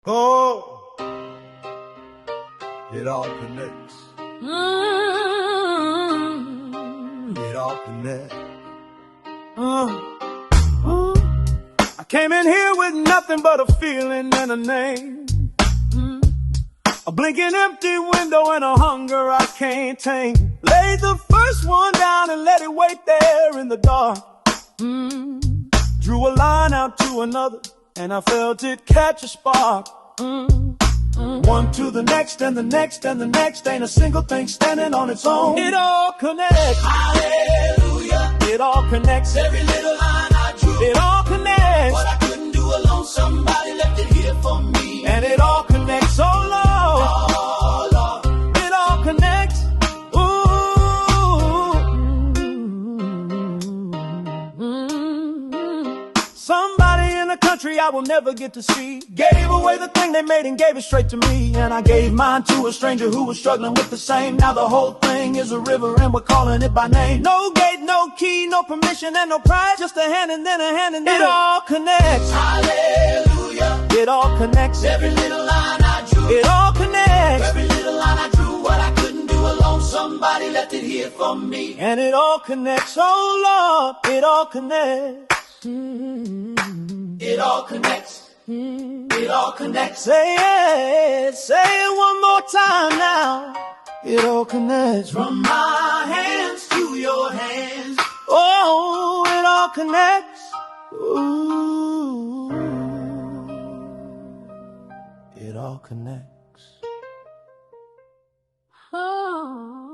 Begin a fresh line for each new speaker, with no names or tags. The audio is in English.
Oh, it all connects. It all connects. I came in here with nothing but a feeling and a name. A blinking empty window and a hunger I can't tame. Laid the first one down and let it wait there in the dark. Drew a line out to another and I felt it catch a spark. One to the next and the next and the next. Ain't a single thing standing on its own. It all connects. Hallelujah. It all connects. Every little line I drew. It all connects. What I couldn't do alone, somebody left it here for me. And it all connects. Oh Lord. Oh Lord. It all connects. Somebody in the country I will never get to see gave away the thing they made and gave it straight to me. And I gave mine to a stranger who was struggling with the same. Now the whole thing is a river and we're calling it by name. No gate, no key, no permission and no prize. Just a hand and then a hand and then it all connects. Hallelujah. It all connects. Every little line I drew. It all connects. Every little line I drew. What I couldn't do alone, somebody left it here for me. And it all connects. Oh Lord, it all connects. It all connects. It all connects. Say it one more time now. It all connects. From my hands to your hands. Oh, it all connects. Ooh, it all connects. Oh.